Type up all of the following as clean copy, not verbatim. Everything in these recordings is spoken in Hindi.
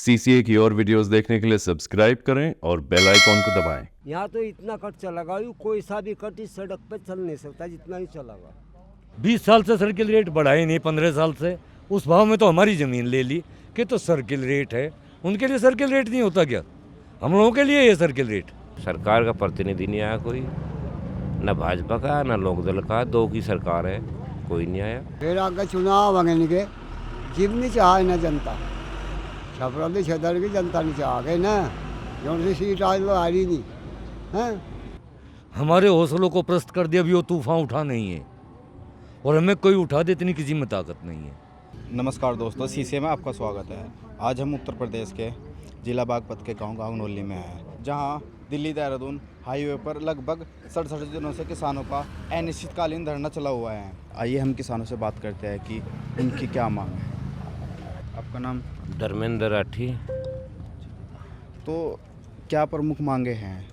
सीसीए की और वीडियोस देखने के लिए सब्सक्राइब करें और बेल आइकॉन को दबाएं। यहाँ तो इतना कट चलेगा, कोई सा भी कट इस सड़क पे चल नहीं सकता जितना ही चलेगा। 20 साल से सर्किल रेट बढ़ा ही नहीं, 15 साल से उस भाव में तो हमारी ज़मीन ले ली कि तो सर्किल रेट है। उनके लिए सर्किल रेट नहीं होता क्या? हम लोगों के लिए ये सर्किल रेट। सरकार का प्रतिनिधि नहीं आया कोई, न भाजपा का न लोकदल का, दो की सरकार है, कोई नहीं आया। फिर आगे चुनाव आगे के जिब नहीं चाह ना जनता छपरा छदर की जनता नहीं चाह गए ना जो सी सीट आज तो आ रही नहीं है। हमारे हौसलों को प्रस्त कर दिया, अभी वो तूफान उठा नहीं है और हमें कोई उठा दे इतनी किसी में ताकत नहीं है। नमस्कार दोस्तों, सीसीए में आपका स्वागत है। आज हम उत्तर प्रदेश के जिला बागपत के गांव गांगनौली में हैं, जहां दिल्ली देहरादून हाईवे पर लगभग 67 दिनों से किसानों का अनिश्चितकालीन धरना चला हुआ है। आइए हम किसानों से बात करते हैं कि उनकी क्या मांग है। आपका नाम? धर्मेंद्र राठी। तो क्या प्रमुख मांगे हैं?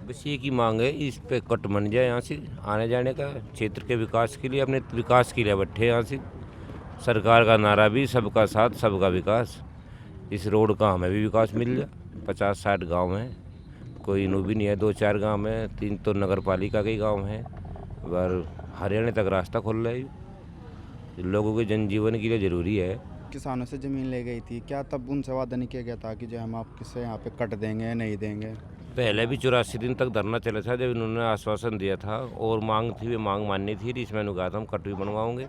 बस ये की मांग है, इस पे कट बन जाए यहाँ से आने जाने का, क्षेत्र के विकास के लिए, अपने विकास के लिए बैठे यहाँ से। सरकार का नारा भी सबका साथ सबका विकास। इस रोड का हमें भी विकास मिल जाए। 50-60 गांव हैं, कोई इनू भी नहीं है, 2-4 गांव में, 3 तो नगर पालिका के गांव हैं और हरियाणा तक रास्ता खुल रहा है। लोगों के जनजीवन के लिए ज़रूरी है। किसानों से ज़मीन ले गई थी, क्या तब उनसे वादा नहीं किया गया था कि जो हम आपसे यहाँ पे कट देंगे नहीं देंगे? पहले भी 84 दिन तक धरना चला था, जब इन्होंने आश्वासन दिया था और मांग थी, वे मांग माननी थी, इसमें उन्होंने कहा था हम कट भी बनवाओगे,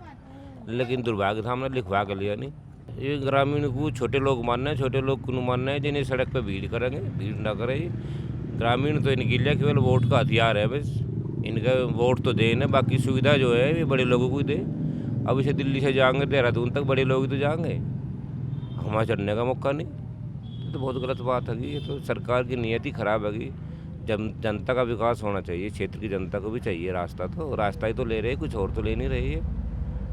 लेकिन दुर्भाग्य था हमने लिखवा कर लिया नहीं। ये ग्रामीण को छोटे लोग मानना है, छोटे लोग को मानना है जिन्हें सड़क पर भीड़ करेंगे, भीड़ ना करें। ग्रामीण तो इनके लिए केवल वोट का हथियार है, बस इनका वोट तो दे ना, बाकी सुविधा जो है ये बड़े लोगों को ही दे। अब इसे दिल्ली से जाएंगे देहरादून तक बड़े लोग ही तो जाएंगे, हमारा चढ़ने का मौका नहीं। तो बहुत गलत बात है। ये तो सरकार की नीयत खराब है। जनता का विकास होना चाहिए, क्षेत्र की जनता को भी चाहिए रास्ता, तो रास्ता ही तो ले रहे, कुछ और तो ले नहीं रहे है।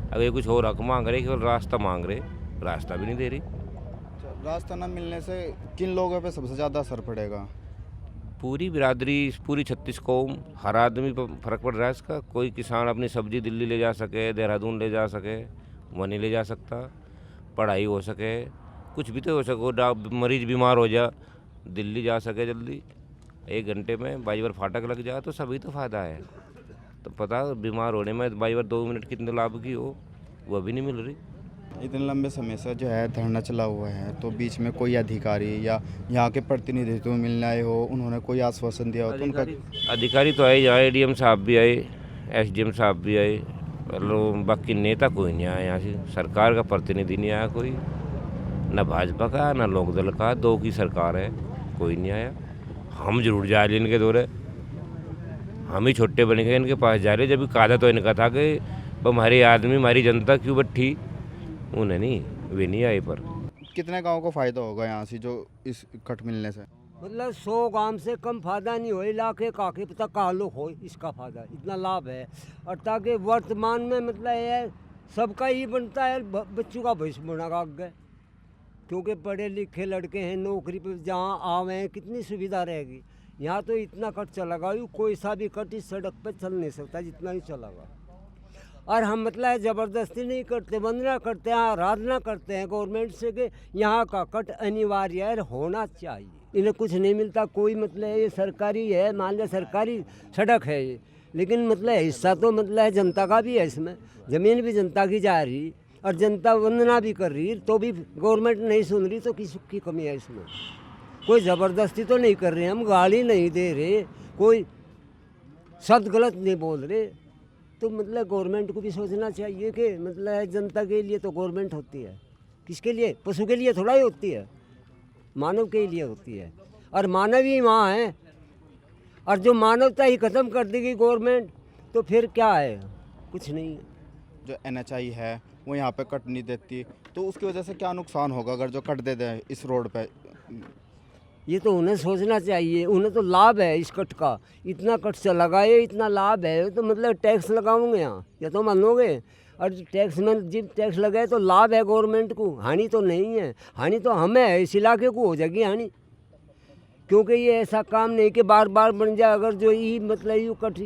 अगर ये कुछ और हक मांग रहे, केवल रास्ता मांग रहे, रास्ता भी नहीं दे रही। रास्ता न मिलने से किन लोगों पे सबसे ज़्यादा असर पड़ेगा? पूरी बिरादरी, पूरी 36 कौम, हर आदमी पर फ़र्क पड़ रहा है इसका। कोई किसान अपनी सब्जी दिल्ली ले जा सके, देहरादून ले जा सके, वह नहीं ले जा सकता। पढ़ाई हो सके, कुछ भी तो हो सके। मरीज बीमार हो जा, दिल्ली जा सके जल्दी, 1 घंटे में। बाईवर फाटक लग जाए तो सभी तो फ़ायदा है। तो पता बीमार होने में बाईवर 2 मिनट कितने लाभ की हो, वह भी नहीं मिल रही। इतने लंबे समय से जो है धरना चला हुआ है, तो बीच में कोई अधिकारी या यहाँ के प्रतिनिधित्व मिलने आए हो, उन्होंने कोई आश्वासन दिया हो तो उनका? अधिकारी तो आए, यहाँ ADM साहब भी आए, SDM साहब भी आए, बाकी नेता कोई नहीं आया यहाँ से। सरकार का प्रतिनिधि नहीं आया कोई, न भाजपा का न लोकदल का, दो की सरकार है, कोई नहीं आया। हम जरूर जा रहे इनके दौरे, हम ही छोटे बन गए इनके पास जा रहे। जब कहा तो इनका था कि हमारे आदमी, हमारी जनता क्यों बैठी, उन्हें नहीं, वे नहीं आए। पर कितने गाँव को फ़ायदा होगा यहाँ से जो इस कट मिलने से? मतलब 100 गांव से कम फायदा नहीं हो, इलाके काके पता कहाँ लोग हो इसका फायदा, इतना लाभ है। और ताकि वर्तमान में मतलब ये सबका ही बनता है, बच्चों का भविष्य बनेगा आगे, क्योंकि पढ़े लिखे लड़के हैं, नौकरी पे जहाँ आवे हैं, कितनी सुविधा रहेगी। यहाँ तो इतना कट चलेगा, कोई सा भी कट इस सड़क पे चल नहीं सकता जितना ही चलेगा। और हम मतलब ज़बरदस्ती नहीं करते, वंदना करते हैं, आराधना करते हैं गवर्नमेंट से कि यहाँ का कट अनिवार्य है, होना चाहिए। इन्हें कुछ नहीं मिलता, कोई मतलब ये सरकारी है, मान लिया सरकारी सड़क है ये, लेकिन मतलब हिस्सा तो मतलब जनता का भी है, इसमें ज़मीन भी जनता की जा रही और जनता वंदना भी कर रही, तो भी गवर्नमेंट नहीं सुन रही, तो किस की कमी है इसमें? कोई ज़बरदस्ती तो नहीं कर रहे, हम गाली नहीं दे रहे, कोई शब्द गलत नहीं बोल रहे। तो मतलब गवर्नमेंट को भी सोचना चाहिए कि मतलब जनता के लिए तो गवर्नमेंट होती है, किसके लिए? पशु के लिए थोड़ा ही होती है, मानव के लिए होती है, और मानव ही वहाँ है। और जो मानवता ही ख़त्म कर देगी गवर्नमेंट, तो फिर क्या है? कुछ नहीं है। जो NHI है वो यहाँ पे कट नहीं देती, तो उसकी वजह से क्या नुकसान होगा अगर जो कट दे दें इस रोड पे? ये तो उन्हें सोचना चाहिए, उन्हें तो लाभ है इस कट का, इतना कट से लगाए, इतना लाभ है, तो मतलब टैक्स लगाओगे यहाँ, या तो मानोगे। और टैक्स में जब टैक्स लगाए तो लाभ है गवर्नमेंट को, हानि तो नहीं है। हानि तो हमें है, इस इलाके को हो जाएगी हानि, क्योंकि ये ऐसा काम नहीं कि बार बार बन जाए। अगर जो ये मतलब यूँ कट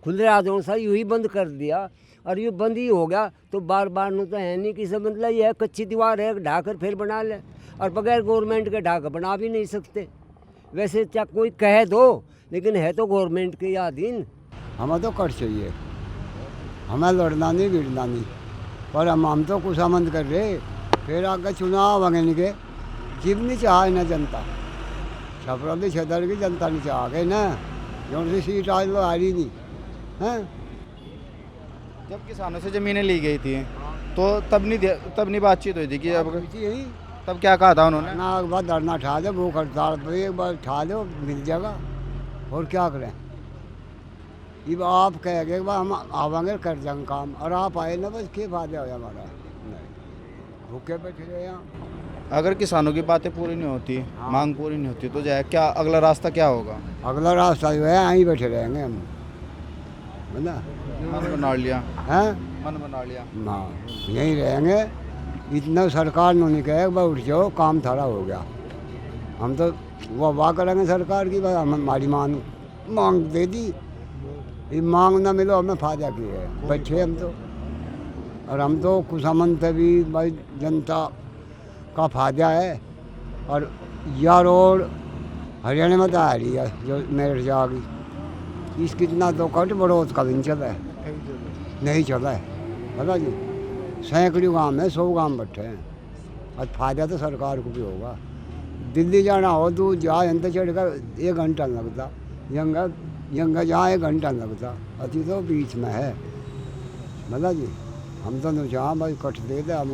खुल रहा जो सा यूँ ही बंद कर दिया, और ये बंद ही हो गया तो बार बार नु तो है नहीं, किसी मतलब ये है कच्ची दीवार है ढाकर फिर बना ले, और बगैर गवर्नमेंट के ढाकर बना भी नहीं सकते। वैसे क्या कोई कह दो, लेकिन है तो गवर्नमेंट के अधीन। हमें तो कट चाहिए, हमें लड़ना नहीं गिरना नहीं, पर हम तो खुशामंद कर रहे। फिर आगे चुनाव आगे के जिब नहीं चाहे ना जनता, छपरौली छदर की जनता नहीं चाह गए ना, जो सी सीट आज लो आ रही नहीं हैं। जब किसानों से ज़मीनें ली गई थी तो तब नहीं बातचीत हुई थी कि अब यही तब क्या कहा था उन्होंने? ना एक बार धरना उठा दे, भूख हड़ताल पर एक बार उठा दो मिल जाएगा, और क्या करें। अब आप कह गए हम आवांगे कर जाएंगे काम, और आप आए ना बस क्या फायदा हो हमारा, नहीं भूखे बैठे रहे यहाँ। अगर किसानों की बातें पूरी नहीं होती, मांग पूरी नहीं होती, तो जाए क्या अगला रास्ता क्या होगा? अगला रास्ता जो है यहीं बैठे रहेंगे हम, है ना। मन बना लिया, हैं मन बना लिया। ना यहीं रहेंगे, इतना सरकार ने नहीं कहे भाई उठ जाओ काम थारा हो गया। हम तो वाह करेंगे सरकार की, भाई हम हमारी मांग दे दी, ये मांग ना मिलो हमें फायदा की है, बच्चे हम तो। और हम तो खुशामंद भी भाई जनता का फायदा है। और यह रोड हरियाणा में तो आ रही है जो मेरठ जाएगी, इस कितना तो कट बड़ोद का भी नहीं चला है, नहीं चला है, पता जी। सैकड़ों गांव में 100 गांव बैठे हैं, और फायदा तो सरकार को भी होगा। दिल्ली जाना हो तो जहाँ यंत्र चढ़कर 1 घंटा लगता, यंगा जहाँ 1 घंटा लगता, अति तो बीच में है, मतलब जी। हम तो नहीं चाह भाई कट दे दे, हम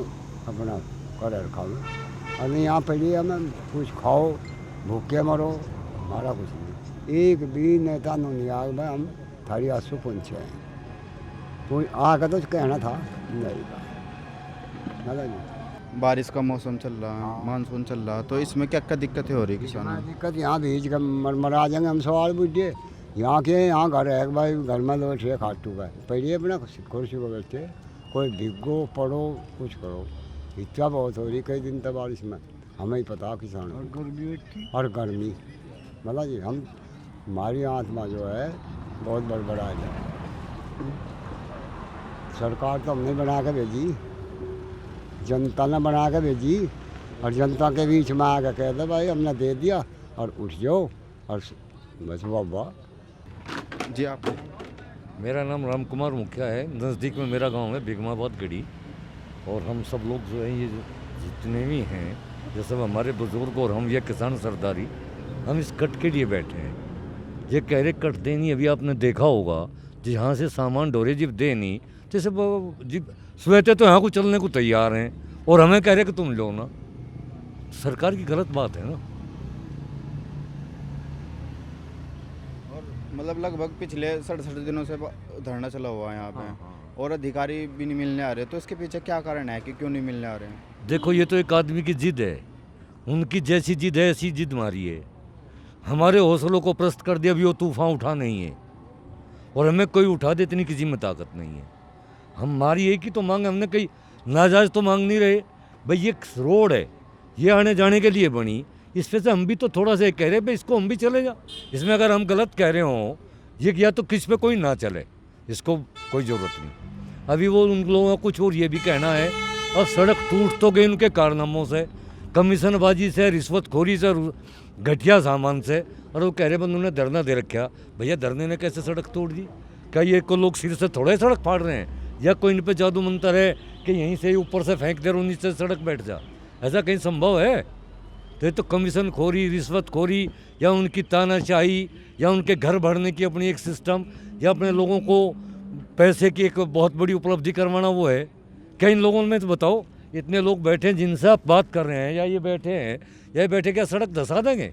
अपना कर रखा और नहीं यहाँ पहले हमें कुछ खाओ भूखे मरो, हमारा कुछ नहीं। एक भी नेता नहीं आ भाई हम थारी आंसू पहुँचे हैं, कोई आकर तो कहना था नहीं मतलब जी। बारिश का मौसम चल रहा है, मानसून चल रहा है, तो इसमें क्या क्या दिक्कतें हो रही है किसानों को? दिक्कत यहाँ बीज का मरा जाएंगे हम, सवाल पूछिए। यहाँ के यहाँ घर है भाई, घर में लोग है खाटू का, पहले अपना कुर्सी पर बैठे, कोई भिगो पढ़ो कुछ करो, इच्छा बहुत हो रही कई दिन तक बारिश में, हमें ही पता किसान। और गर्मी मतलब जी हम हमारी आत्मा जो है बहुत बड़बड़ा जाए। सरकार तो हमने बना के भेजी, जनता ने बना के भेजी, और जनता के बीच में आकर कह दे भाई हमने दे दिया और उठ जाओ, और बस वाह। जी आप? मेरा नाम राम कुमार मुखिया है, नज़दीक में मेरा गांव है बिगमाबाद गढ़ी। और हम सब लोग जो है ये जितने भी हैं, जैसे हमारे बुजुर्ग और हम ये किसान सरदारी, हम इस कट के लिए बैठे हैं। ये कह रहे कट देनी, अभी आपने देखा होगा जहाँ से सामान ढोरे जिब देनी, जैसे जिब स्वेते तो यहाँ को चलने को तैयार हैं, और हमें कह रहे कि तुम लो ना। सरकार की गलत बात है ना। मतलब लगभग पिछले 67 दिनों से धरना चला हुआ है यहाँ पे, और अधिकारी भी नहीं मिलने आ रहे, तो इसके पीछे क्या कारण है कि क्यों नहीं मिलने आ रहे हैं? देखो ये तो एक आदमी की जिद है, उनकी जैसी जिद है ऐसी जिद मारी है। हमारे हौसलों को प्रस्त कर दिया, अभी वो तूफान उठा नहीं है, और हमें कोई उठा दे इतनी किसी में ताकत नहीं है। हमारी एक ही तो मांग, हमने कहीं नाजायज़ तो मांग नहीं रहे भाई। ये रोड है, ये आने जाने के लिए बनी, इस पे से हम भी तो थोड़ा सा कह रहे भाई इसको हम भी चले जा। इसमें अगर हम गलत कह रहे हों, ये किया तो किस पे कोई ना चले, इसको कोई ज़रूरत नहीं। अभी वो उन लोगों का कुछ और ये भी कहना है, और सड़क टूट तो गई उनके कारनामों से, कमीशनबाजी से, रिश्वतखोरी से, घटिया सामान से, और वो कह रहे बंद उन्होंने धरना दे रखा। भैया धरने ने कैसे सड़क तोड़ दी? क्या ये को लोग सिर से थोड़े सड़क फाड़ रहे हैं, या कोई इन पर जादू मंतर है कि यहीं से ऊपर से फेंक दे रहे नीचे सड़क बैठ जा? ऐसा कहीं संभव है? तो ये तो कमीशन खोरी, रिश्वत खोरी, या उनकी तानाशाही, या उनके घर भरने की अपनी एक सिस्टम, या अपने लोगों को पैसे की एक बहुत बड़ी उपलब्धि करवाना, वो है क्या इन लोगों में? तो बताओ, इतने लोग बैठे हैं जिनसे आप बात कर रहे हैं, या ये बैठे हैं, या बैठे क्या सड़क धसा देंगे?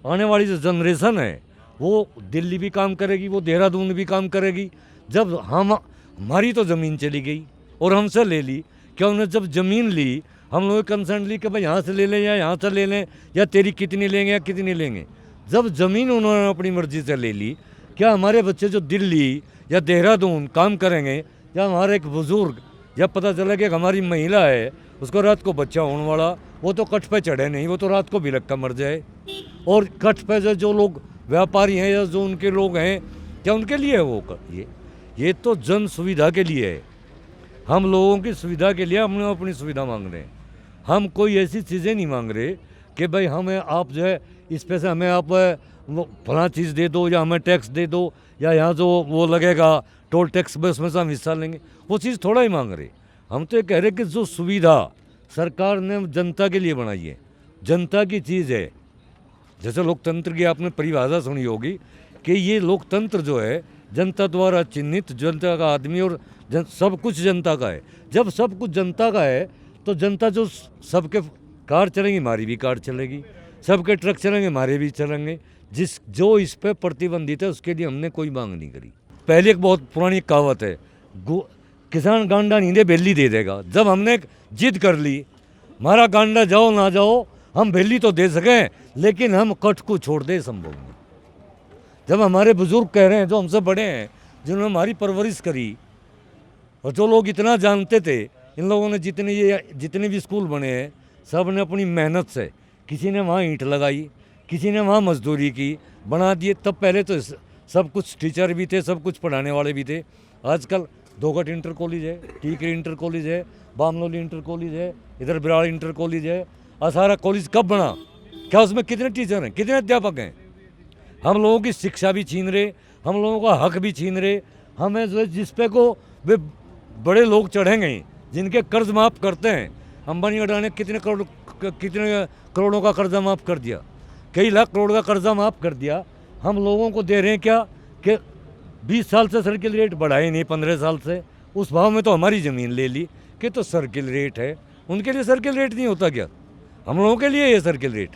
आने वाली जो जनरेशन है वो दिल्ली भी काम करेगी, वो देहरादून भी काम करेगी। जब हमारी तो ज़मीन चली गई और हमसे ले ली, क्या उन्हें जब ज़मीन ली हम लोग कंसर्न ली कि भाई यहाँ से ले लें या यहाँ से ले लें, या तेरी कितनी लेंगे या कितनी लेंगे? जब ज़मीन उन्होंने अपनी मर्ज़ी से ले ली, क्या हमारे बच्चे जो दिल्ली या देहरादून काम करेंगे, या हमारे एक बुज़ुर्ग, या पता चला कि हमारी महिला है उसको रात को बच्चा होने वाला, वो तो कट पे चढ़े नहीं, वो तो रात को भी लक्का मर जाए। और कट पे जो लोग व्यापारी हैं या जो उनके लोग हैं, क्या उनके लिए है वो? ये तो जन सुविधा के लिए है, हम लोगों की सुविधा के लिए हम अपनी सुविधा मांग रहे हैं। हम कोई ऐसी चीज़ें नहीं मांग रहे कि भाई हमें आप जो है इस पैसे हमें आप फलां चीज़ दे दो या हमें टैक्स दे दो या यहाँ जो वो लगेगा टोल टैक्स में उसमें से हम हिस्सा लेंगे, वो चीज़ थोड़ा ही मांग रहे। हम तो ये कह रहे कि जो सुविधा सरकार ने जनता के लिए बनाई है, जनता की चीज़ है। जैसे लोकतंत्र की आपने परिभाषा सुनी होगी कि ये लोकतंत्र जो है जनता द्वारा चिन्हित, जनता का आदमी और सब कुछ जनता का है। जब सब कुछ जनता का है तो जनता जो सबके कार चलेंगी हमारी भी कार चलेगी, सबके ट्रक चलेंगे हमारे भी चलेंगे। जो इस पे प्रतिबंधित है उसके लिए हमने कोई मांग नहीं करी। पहले एक बहुत पुरानी कहावत है, किसान गांडा नहीं दे बेली दे देगा। जब हमने जिद कर ली, हमारा गांडा जाओ ना जाओ हम बेली तो दे सकें लेकिन हम कट को छोड़ दे संभव नहीं। जब हमारे बुजुर्ग कह रहे हैं, जो हमसे बड़े हैं, जिन्होंने हमारी परवरिश करी और जो लोग इतना जानते थे, इन लोगों ने जितने भी स्कूल बने हैं सब ने अपनी मेहनत से, किसी ने वहाँ ईंट लगाई, किसी ने वहाँ मजदूरी की, बना दिए। तब पहले तो सब कुछ टीचर भी थे, सब कुछ पढ़ाने वाले भी थे। आजकल दोगट इंटर कॉलेज है, टीकरी इंटर कॉलेज है, बामनोली इंटर कॉलेज है, इधर बिराड़ इंटर कॉलेज है। सारा कॉलेज कब बना? क्या उसमें कितने टीचर हैं, कितने अध्यापक हैं? हम लोगों की शिक्षा भी छीन रहे, हम लोगों का हक भी छीन रहे। हमें जो है जिस पे को वे बड़े लोग चढ़ेंगे, जिनके कर्ज माफ़ करते हैं, अंबानी अडानी कितने करोड़ों का कर्जा माफ़ कर दिया, कई लाख करोड़ का कर्जा माफ़ कर दिया। हम लोगों को दे रहे हैं क्या कि 20 साल से सर्किल रेट बढ़ाए नहीं, 15 साल से उस भाव में तो हमारी ज़मीन ले ली कि तो सर्किल रेट है। उनके लिए सर्किल रेट नहीं होता क्या? हम लोगों के लिए ये सर्किल रेट।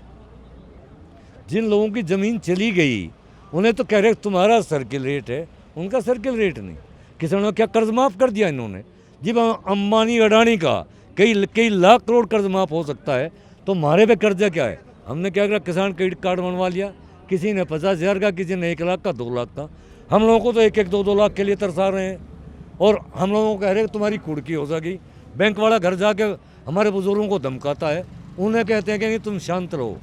जिन लोगों की ज़मीन चली गई उन्हें तो कह रहे तुम्हारा सर्किल रेट है, उनका सर्किल रेट नहीं। किसानों क्या कर्ज माफ़ कर दिया इन्होंने? जब अंबानी अडानी का कई लाख करोड़ कर्ज माफ़ हो सकता है तो हमारे पे कर्जा क्या है? हमने क्या करा, किसान क्रेडिट कार्ड बनवा लिया, किसी ने 50,000 का, किसी ने 1 लाख का, 2 लाख का। हम लोगों को तो 1-1, 2-2 लाख के लिए तरसा रहे हैं और हम लोगों को कह रहे तुम्हारी कुड़की हो जाएगी। बैंक वाला घर जाके हमारे बुजुर्गों को धमकाता है, उन्हें कहते हैं कि तुम शांत रहो,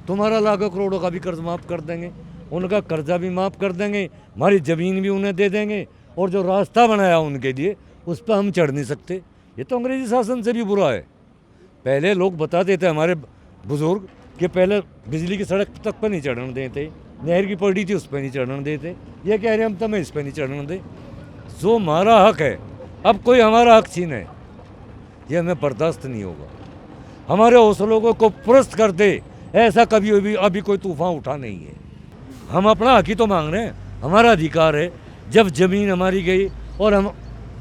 तुम्हारा लाखों करोड़ों का भी कर्ज माफ़ कर देंगे, उनका कर्जा भी माफ़ कर देंगे, हमारी ज़मीन भी उन्हें दे देंगे और जो रास्ता बनाया उनके लिए उस पर हम चढ़ नहीं सकते। ये तो अंग्रेजी शासन से भी बुरा है। पहले लोग बताते थे हमारे बुजुर्ग कि पहले बिजली की सड़क तक पर नहीं चढ़ने देते, नहर की पड़ी थी उस पर नहीं चढ़ने देते। ये कह रहे हैं हम तुम्हें इस पर नहीं चढ़ने दे। जो हमारा हक है, अब कोई हमारा हक छीने, ये हमें बर्दाश्त नहीं होगा। हमारे हौसलों को पुरस्त कर दे, ऐसा कभी अभी कोई तूफान उठा नहीं है। हम अपना हक ही तो मांग रहे हैं, हमारा अधिकार है। जब ज़मीन हमारी गई और हम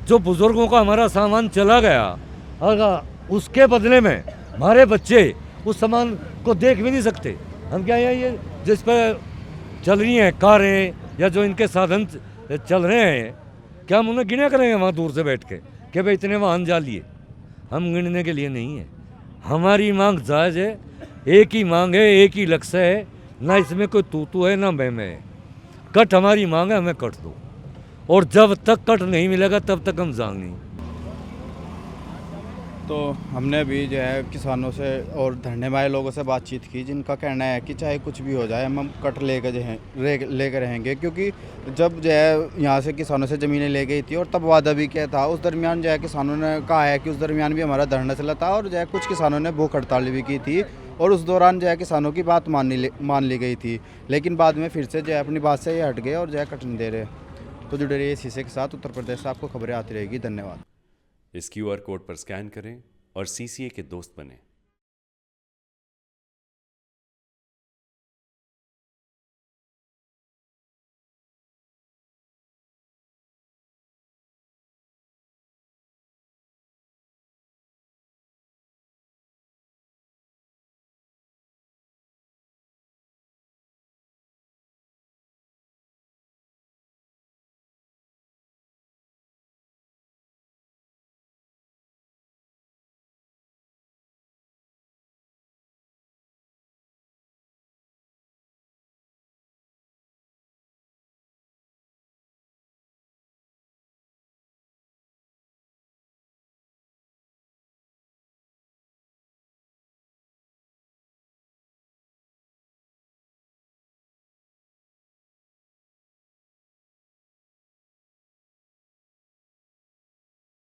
जो बुज़ुर्गों का हमारा सामान चला गया, अगर उसके बदले में हमारे बच्चे उस सामान को देख भी नहीं सकते। हम क्या ये जिस पर चल रही हैं कारें या जो इनके साधन चल रहे हैं, क्या हम उन्हें गिना करेंगे वहाँ दूर से बैठ के कि भाई इतने वाहन जा लिए? हम गिनने के लिए नहीं है। हमारी मांग जायज़ है, एक ही मांग है, एक ही लक्ष्य है, ना इसमें कोई तू है ना मैं है। कट हमारी मांग है, हमें कट दो, और जब तक कट नहीं मिलेगा तब तक हम जाएंगे नहीं। तो हमने अभी जो है किसानों से और धरने वाले लोगों से बातचीत की, जिनका कहना है कि चाहे कुछ भी हो जाए हम कट लेकर जो है लेकर रहेंगे, क्योंकि जब जो है यहाँ से किसानों से ज़मीनें ले गई थी और तब वादा भी किया था, उस दरमियान जो है किसानों ने कहा है कि उस दरमियान भी हमारा धरना चला था और जो है कुछ किसानों ने भूख हड़ताल भी की थी और उस दौरान जो है किसानों की बात मान ली गई थी, लेकिन बाद में फिर से जो है अपनी बात से ये हट गए और जो है कट नहीं दे रहे। तो जुड़े रहिए सीसे के साथ, उत्तर प्रदेश से आपको खबरें आती रहेगी। धन्यवाद। इस QR कोड पर स्कैन करें और CCA के दोस्त बने।